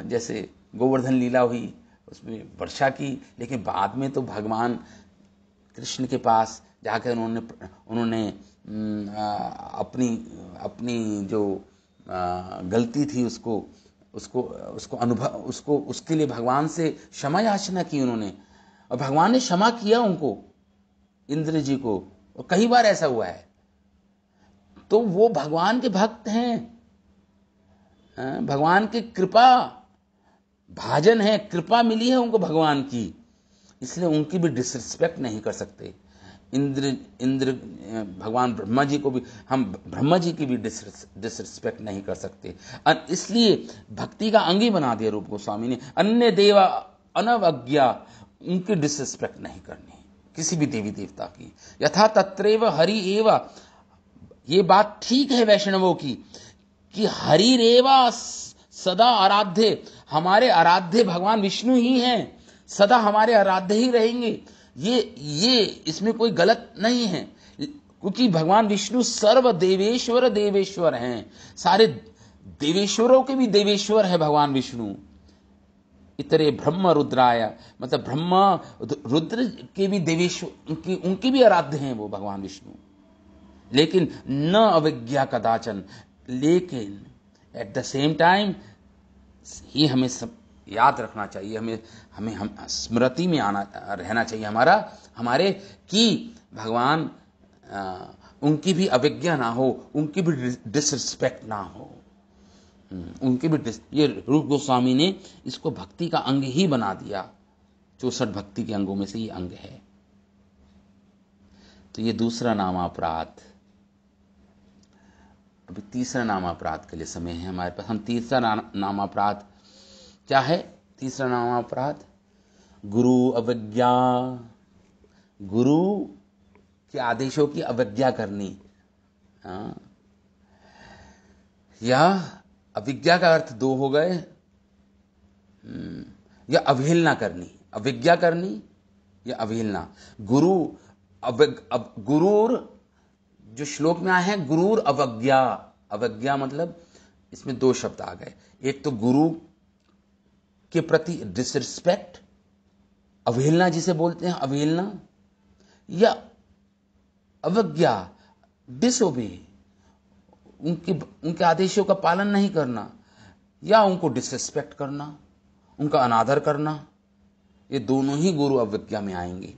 जैसे गोवर्धन लीला हुई, उसमें वर्षा की, लेकिन बाद में तो भगवान कृष्ण के पास जाकर उन्होंने अपनी जो गलती थी उसके लिए भगवान से क्षमा याचना की उन्होंने, और भगवान ने क्षमा किया उनको, इंद्र जी को, और कई बार ऐसा हुआ है। तो वो भगवान के भक्त हैं, भगवान की कृपा भाजन है, कृपा मिली है उनको भगवान की, इसलिए उनकी भी डिसरिस्पेक्ट नहीं कर सकते। इंद्र भगवान ब्रह्मा जी को भी हम ब्रह्मा जी की भी डिसरिस्पेक्ट नहीं कर सकते। इसलिए भक्ति का अंग ही बना दिया रूप गोस्वामी ने। अन्य देवा अनवज्ञा, उनकी डिसरिस्पेक्ट नहीं करनी किसी भी देवी देवता की। यथा तत्रैव हरि एवा, ये बात ठीक है वैष्णवों की कि हरि रेवा सदा आराध्य, हमारे आराध्य भगवान विष्णु ही हैं, सदा हमारे आराध्य ही रहेंगे। ये इसमें कोई गलत नहीं है, क्योंकि भगवान विष्णु सर्व देवेश्वर हैं। सारे देवेश्वरों के भी देवेश्वर है भगवान विष्णु। इतरे ब्रह्म रुद्राय, मतलब ब्रह्मा रुद्र के भी देवेश्वर, उनकी भी आराध्य हैं वो भगवान विष्णु। लेकिन न अविज्ञा कदाचन, लेकिन एट द सेम टाइम ये हमें सब याद रखना चाहिए, हमें स्मृति में रहना चाहिए हमारे कि भगवान उनकी भी अवज्ञा ना हो, उनकी भी डिसरिस्पेक्ट ना हो, उनकी भी ये रूप गोस्वामी ने इसको भक्ति का अंग ही बना दिया। 64 भक्ति के अंगों में से ये अंग है। तो ये दूसरा नामापराध। अभी तीसरा नामापराध के लिए समय है हमारे पास। हम तीसरा नामापराध क्या है? तीसरा नामापराध गुरु अवज्ञा, गुरु के आदेशों की अवज्ञा करनी। या अविज्ञा का अर्थ दो हो गए, या अवहेलना करनी, अविज्ञा करनी या अवहेलना। गुरूर जो श्लोक में आए हैं, गुरूर अवज्ञा, अवज्ञा मतलब इसमें दो शब्द आ गए। एक तो गुरु के प्रति डिसरिस्पेक्ट, अवहेलना जिसे बोलते हैं, अवहेलना, या अवज्ञा डिसओबे, उनके आदेशों का पालन नहीं करना, या उनको डिसरिस्पेक्ट करना, उनका अनादर करना। ये दोनों ही गुरु अवज्ञा में आएंगे।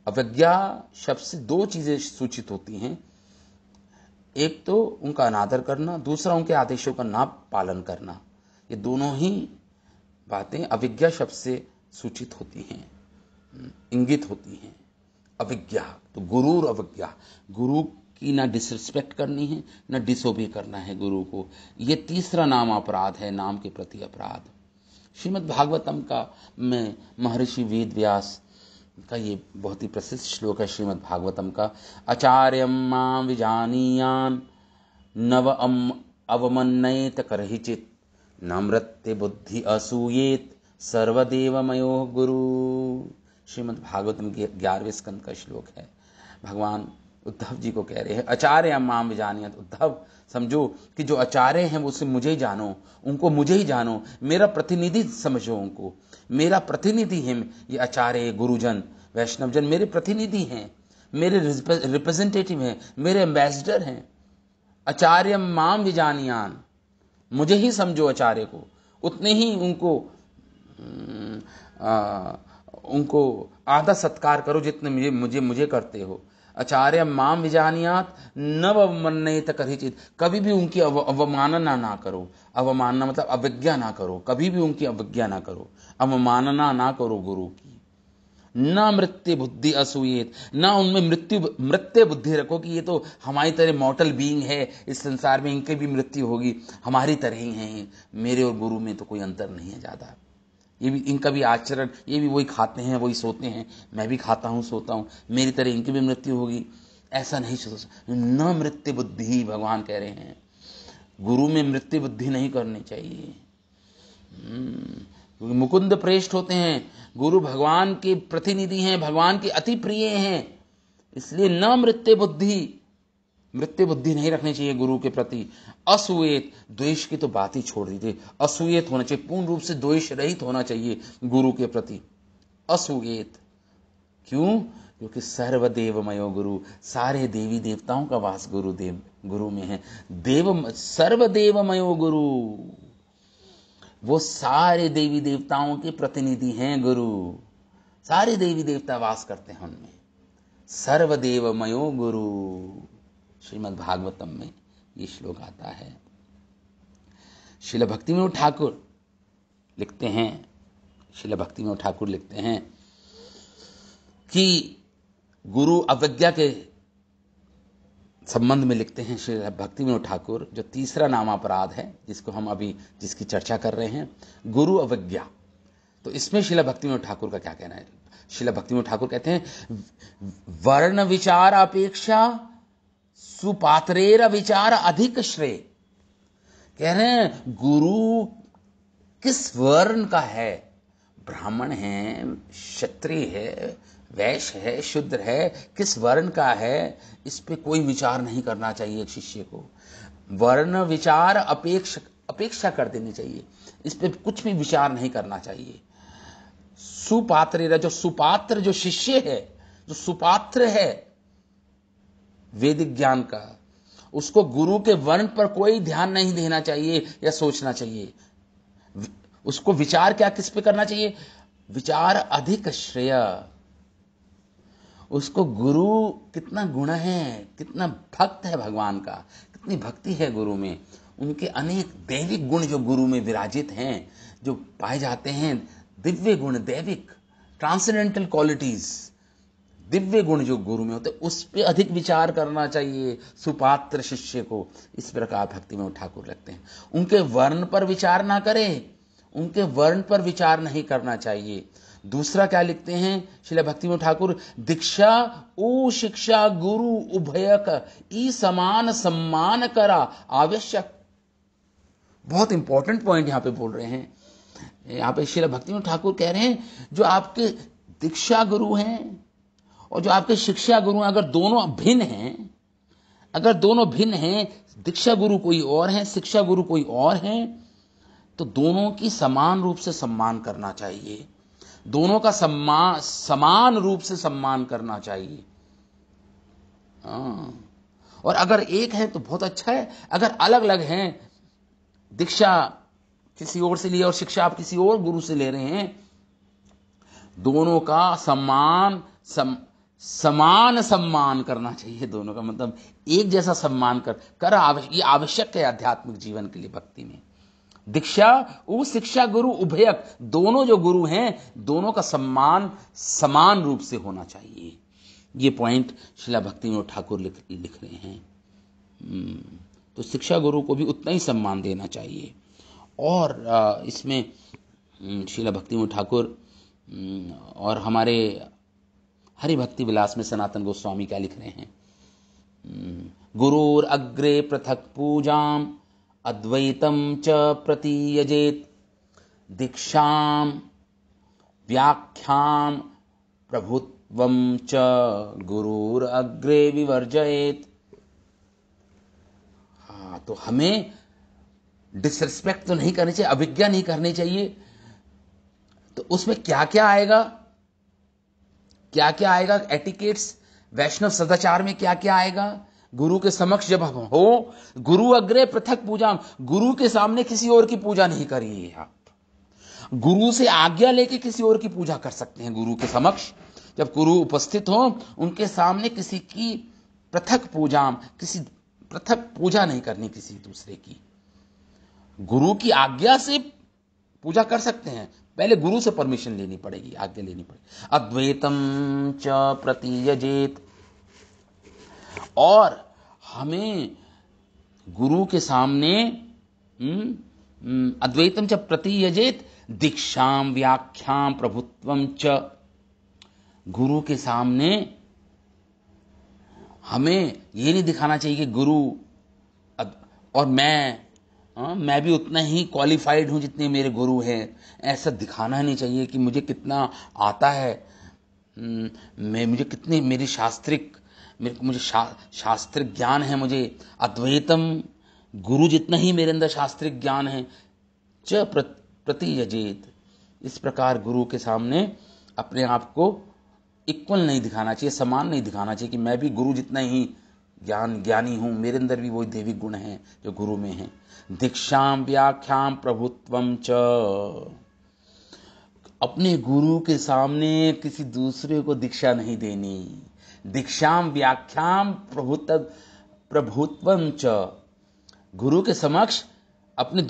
अवज्ञा शब्द से दो चीजें सूचित होती हैं, एक तो उनका अनादर करना, दूसरा उनके आदेशों का ना पालन करना। ये दोनों ही बातें अविज्ञा शब्द से सूचित होती हैं, इंगित होती हैं। अविज्ञा तो गुरूर अवज्ञा, गुरु की ना डिसरिस्पेक्ट करनी है ना डिसोबे करना है गुरु को। ये तीसरा नाम अपराध है, नाम के प्रति अपराध। श्रीमद् भागवतम का में महर्षि वेद व्यास का ये बहुत ही प्रसिद्ध श्लोक है श्रीमद् भागवतम का। आचार्यम मां विजानीयान नव अवमन्येत करहिचित न मृत्य बुद्धि असूयेत सर्वदेवमयो गुरु। श्रीमद् भागवतम के 11वें स्कंद का श्लोक है। भगवान उद्धव जी को कह रहे हैं, आचार्य माम विजानियत। उद्धव समझो कि जो आचार्य हैं वो सिर्फ मुझे ही जानो, उनको मुझे ही जानो, मेरा प्रतिनिधि समझो उनको। मेरा प्रतिनिधि है ये आचार्य, गुरुजन, वैष्णवजन मेरे प्रतिनिधि हैं, मेरे रिप्रेजेंटेटिव हैं, मेरे एम्बेसडर हैं। आचार्य माम विजानियान, मुझे ही समझो आचार्य को, उतने ही उनको आदर सत्कार करो जितने मुझे करते हो। आचार्य माम विजानियात नव मन्येत करहिचित, कभी भी उनकी अवमानना ना करो। अवमानना मतलब अवज्ञा ना करो, कभी भी उनकी अवज्ञा ना करो, अवमानना ना करो गुरु की। न मृत्यु बुद्धि असूयेत, ना उनमें मृत्यु बुद्धि रखो कि ये तो हमारी तरह मॉर्टल बीइंग है, इस संसार में इनके भी मृत्यु होगी, हमारी तरह ही हैं, मेरे और गुरु में तो कोई अंतर नहीं है ज्यादा। ये भी इनका भी आचरण, ये भी वही खाते हैं वही सोते हैं, मैं भी खाता हूं सोता हूं, मेरी तरह इनकी भी मृत्यु होगी, ऐसा नहीं सोच। न मृत्यु बुद्धि, भगवान कह रहे हैं गुरु में मृत्यु बुद्धि नहीं करनी चाहिए। क्योंकि मुकुंद प्रेष्ठ होते हैं, गुरु भगवान के प्रतिनिधि हैं, भगवान के अति प्रिय हैं, इसलिए न मृत्यु बुद्धि नहीं रखनी चाहिए गुरु के प्रति। असूयेत, द्वेष की तो बात ही छोड़ दीजिए, असूयेत होना चाहिए, पूर्ण रूप से द्वेष रहित होना चाहिए गुरु के प्रति। असूयेत क्यों? क्योंकि सर्वदेवमयो गुरु, सारे देवी देवताओं का वास गुरु में है। सर्वदेवमयो गुरु, वो सारे देवी देवताओं के प्रतिनिधि हैं गुरु, सारे देवी देवता वास करते हैं उनमें। सर्वदेवमयो गुरु, श्रीमद् भागवतम में ये श्लोक आता है। श्रील भक्तिविनोद ठाकुर लिखते हैं, श्रील भक्तिविनोद ठाकुर लिखते हैं कि गुरु अवज्ञा के संबंध में लिखते हैं श्री भक्तिविनोद ठाकुर, जो तीसरा नामापराध है जिसको हम अभी जिसकी चर्चा कर रहे हैं, गुरु अवज्ञा। तो इसमें श्रील भक्तिविनोद ठाकुर का क्या कहना है? श्रील भक्तिविनोद ठाकुर कहते हैं वर्ण विचार अपेक्षा सुपात्रेर विचार अधिक श्रेय। कह रहे हैं गुरु किस वर्ण का है, ब्राह्मण है, क्षत्रिय है, वैश्य है, शूद्र है, किस वर्ण का है, इस पे कोई विचार नहीं करना चाहिए एक शिष्य को। वर्ण विचार अपेक्षा कर देनी चाहिए, इस पे कुछ भी विचार नहीं करना चाहिए। सुपात्र, जो सुपात्र, जो शिष्य है, जो सुपात्र है वैदिक ज्ञान का, उसको गुरु के वर्ण पर कोई ध्यान नहीं देना चाहिए या सोचना चाहिए। उसको विचार क्या किस पे करना चाहिए? विचार अधिक श्रेय। उसको गुरु कितना गुण है, कितना भक्त है भगवान का, कितनी भक्ति है गुरु में, उनके अनेक दैविक गुण जो गुरु में विराजित हैं, जो पाए जाते हैं, दिव्य गुण, दैविक ट्रांसेंडेंटल क्वालिटीज, दिव्य गुण जो गुरु में होते, उस पर अधिक विचार करना चाहिए सुपात्र शिष्य को। इस प्रकार भक्तिविनोद ठाकुर लगते हैं। उनके वर्ण पर विचार ना करें, उनके वर्ण पर विचार नहीं करना चाहिए। दूसरा क्या लिखते हैं श्रील भक्तिविनोद ठाकुर? दीक्षा ओ शिक्षा गुरु उभयक ई समान सम्मान करा आवश्यक। बहुत इंपॉर्टेंट पॉइंट यहां पे बोल रहे हैं। यहां पे श्रील भक्तिविनोद ठाकुर कह रहे हैं जो आपके दीक्षा गुरु हैं और जो आपके शिक्षा गुरु हैं, अगर दोनों भिन्न हैं, दीक्षा गुरु कोई और है, शिक्षा गुरु कोई और है, तो दोनों की समान रूप से सम्मान करना चाहिए, दोनों का समान रूप से सम्मान करना चाहिए। और अगर एक है तो बहुत अच्छा है, अगर अलग अलग हैं, दीक्षा किसी और से ली और शिक्षा आप किसी और गुरु से ले रहे हैं, दोनों का समान सम्मान करना चाहिए। दोनों का मतलब एक जैसा सम्मान ये आवश्यक है आध्यात्मिक जीवन के लिए, भक्ति में। दीक्षा वो शिक्षा गुरु उभयक, दोनों जो गुरु हैं दोनों का सम्मान समान रूप से होना चाहिए। ये पॉइंट श्रील भक्तिविनोद ठाकुर लिख रहे हैं। तो शिक्षा गुरु को भी उतना ही सम्मान देना चाहिए। और इसमें श्रील भक्तिविनोद ठाकुर और हमारे हरि भक्ति विलास में सनातन गोस्वामी क्या लिख रहे हैं? गुरुर अग्रे पृथक पूजाम अद्वैतम च प्रतीयजेत दीक्षाम व्याख्याम प्रभुत्वम च गुरुर अग्रे विवर्जयेत। हाँ, तो हमें डिसरिस्पेक्ट तो नहीं करनी चाहिए, अविज्ञा नहीं करनी चाहिए। तो उसमें क्या क्या आएगा, क्या क्या आएगा? एटिकेट्स, वैष्णव सदाचार में क्या क्या आएगा? गुरु के समक्ष जब हम हो, गुरु अग्रे पृथक पूजा, गुरु के सामने किसी और की पूजा नहीं करिए आप। गुरु से आज्ञा लेके किसी और की पूजा कर सकते हैं। गुरु के समक्ष जब गुरु उपस्थित हो, उनके सामने किसी की पृथक पूजा, किसी पृथक पूजा नहीं करनी किसी दूसरे की। गुरु की आज्ञा से पूजा कर सकते हैं, पहले गुरु से परमिशन लेनी पड़ेगी, आज्ञा लेनी पड़ेगी। अद्वैतम च प्रतीयजेत, और हमें गुरु के सामने अद्वैतम च प्रतीयजेत दीक्षाम व्याख्याम प्रभुत्वम च, गुरु के सामने हमें ये नहीं दिखाना चाहिए कि गुरु और मैं भी उतना ही क्वालिफाइड हूं जितने मेरे गुरु हैं। ऐसा दिखाना नहीं चाहिए कि मुझे कितना आता है, मुझे कितनी मेरी मुझे शास्त्रिक ज्ञान है। मुझे अद्वैतम, गुरु जितना ही मेरे अंदर शास्त्रिक ज्ञान है। च प्रतीयजेत, इस प्रकार गुरु के सामने अपने आप को इक्वल नहीं दिखाना चाहिए, समान नहीं दिखाना चाहिए कि मैं भी गुरु जितना ही ज्ञानी हूं, मेरे अंदर भी वही दैविक गुण हैं जो गुरु में हैं। दीक्षाम व्याख्याम प्रभुत्वम च, अपने गुरु के सामने किसी दूसरे को दीक्षा नहीं देनी। दीक्षाम व्याख्याम प्रभुत्वम च, गुरु के समक्ष अपने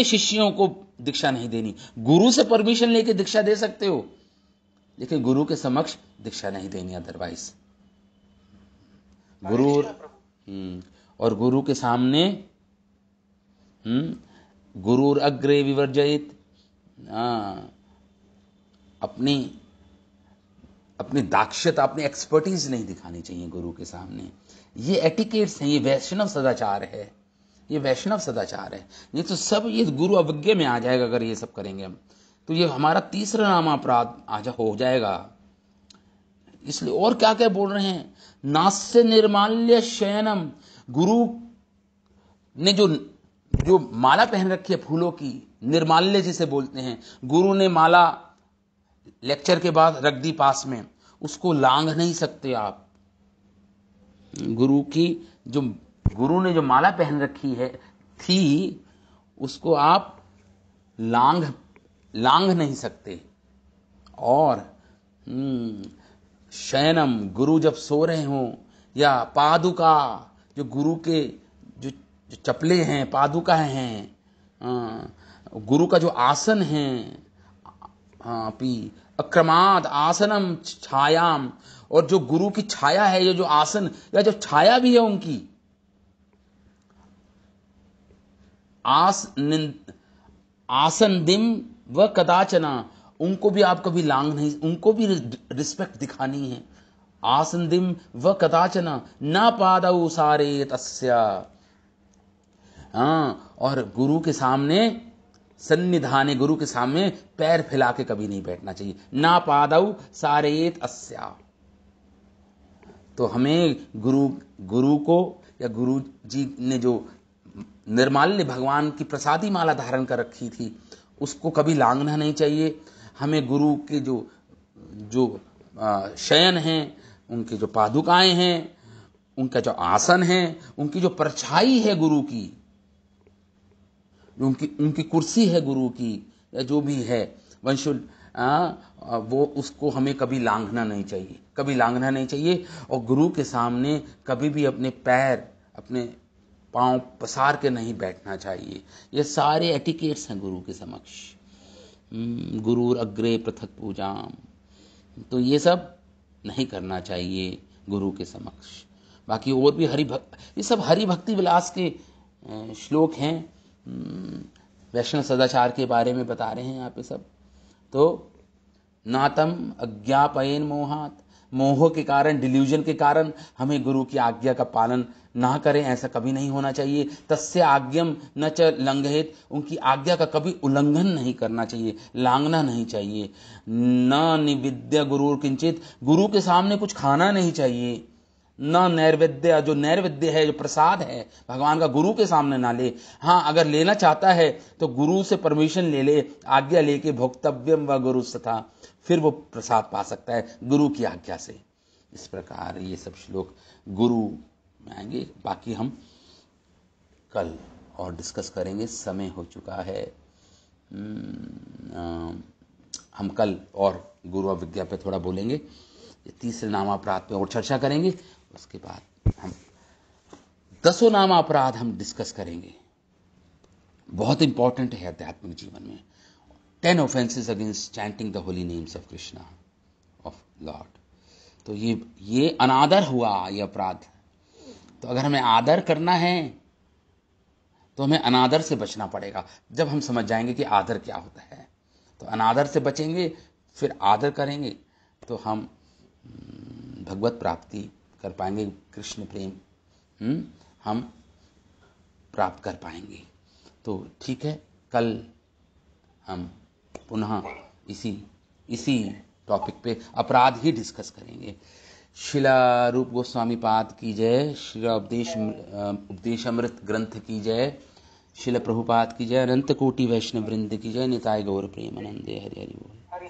शिष्यों को दीक्षा नहीं देनी। गुरु से परमिशन लेके दीक्षा दे सकते हो, लेकिन गुरु के समक्ष दीक्षा नहीं देनी अदरवाइज। गुरु और गुरु के सामने गुरुर अग्रे विवर्जयित, अपनी दाक्षता, अपनी एक्सपर्टीज नहीं दिखानी चाहिए गुरु के सामने। ये एटिकेट्स हैं, ये वैष्णव सदाचार है, ये वैष्णव सदाचार है। ये तो सब ये गुरु अवज्ञा में आ जाएगा अगर ये सब करेंगे हम, तो ये हमारा तीसरा नाम अपराध हो जाएगा। इसलिए और क्या क्या बोल रहे हैं, नास्य निर्माल्य शयनम, गुरु ने जो माला पहन रखी है फूलों की, निर्माल्य जिसे बोलते हैं, गुरु ने माला लेक्चर के बाद रख दी पास में, उसको लांघ नहीं सकते आप। गुरु ने जो माला पहन रखी है थी, उसको आप लांघ नहीं सकते। और शयनम, गुरु जब सो रहे हों, या पादुका, जो गुरु के जो चपले हैं, पादुका हैं, गुरु का जो आसन है, अक्रमाद आसनम छायाम, और जो गुरु की छाया है, ये जो आसन या जो छाया भी है उनकी, आसन दिम व कदाचना, उनको भी आप कभी लांघ नहीं, उनको भी रिस्पेक्ट दिखानी है। आसन दिम व कदाचना न पादौ सारे तस्या, और गुरु के सामने सन्निधाने, गुरु के सामने पैर फैला के कभी नहीं बैठना चाहिए। ना पादौ सारेत अस्या, तो हमें गुरु को, या गुरु जी ने जो निर्माल्य भगवान की प्रसादी माला धारण कर रखी थी, उसको कभी लांघना नहीं चाहिए। हमें गुरु के जो शयन हैं, उनके जो पादुकाएं हैं, उनका जो आसन है, उनकी जो परछाई है गुरु की, उनकी कुर्सी है गुरु की, या जो भी है, वन शुड वो, उसको हमें कभी लांघना नहीं चाहिए, कभी लांघना नहीं चाहिए। और गुरु के सामने कभी भी अपने पैर, अपने पांव पसार के नहीं बैठना चाहिए। ये सारे एटिकेट्स हैं गुरु के समक्ष। गुरुर अग्रे पृथक पूजाम, तो ये सब नहीं करना चाहिए गुरु के समक्ष। बाकी और भी ये सब हरि भक्ति विलास के श्लोक हैं, वैष्णव सदाचार के बारे में बता रहे हैं यहाँ पे सब। तो नातम अज्ञापयेन मोहात मोह के कारण, डिल्यूजन के कारण हमें गुरु की आज्ञा का पालन ना करें, ऐसा कभी नहीं होना चाहिए। तस्य आज्ञम न च लंघयेत, उनकी आज्ञा का कभी उल्लंघन नहीं करना चाहिए, लांघना नहीं चाहिए। न निविद्य गुरु किंचित, गुरु के सामने कुछ खाना नहीं चाहिए। न नैवेद्य, जो नैवेद्य है, जो प्रसाद है भगवान का, गुरु के सामने ना ले। हाँ, अगर लेना चाहता है तो गुरु से परमिशन ले ले, आज्ञा लेके, भोक्तव्यम व गुरु तथा, फिर वो प्रसाद पा सकता है गुरु की आज्ञा से। इस प्रकार ये सब श्लोक गुरु में आएंगे। बाकी हम कल और डिस्कस करेंगे, समय हो चुका है। हम कल और गुरु अविज्ञा पे थोड़ा बोलेंगे, तीसरे नामापराध पे और चर्चा करेंगे। उसके बाद हम 10 नामापराध हम डिस्कस करेंगे, बहुत इंपॉर्टेंट है आध्यात्मिक जीवन में। 10 offences against chanting the Holi names of Krishna of Lord. तो ये अनादर हुआ, ये अपराध। तो अगर हमें आदर करना है तो हमें अनादर से बचना पड़ेगा। जब हम समझ जाएंगे कि आदर क्या होता है, तो अनादर से बचेंगे, फिर आदर करेंगे, तो हम भगवत प्राप्ति कर पाएंगे, कृष्ण प्रेम हम प्राप्त कर पाएंगे। तो ठीक है, कल हम पुनः इसी टॉपिक पे अपराध ही डिस्कस करेंगे। शिला रूप गोस्वामी पाद की जय, शिला उपदेशामृत ग्रंथ की जय, शिला प्रभुपाद की जय, अनंत कोटि वैष्णव वृंद की जय, निताय गौर प्रेमानंदे, हरि हरि बोल।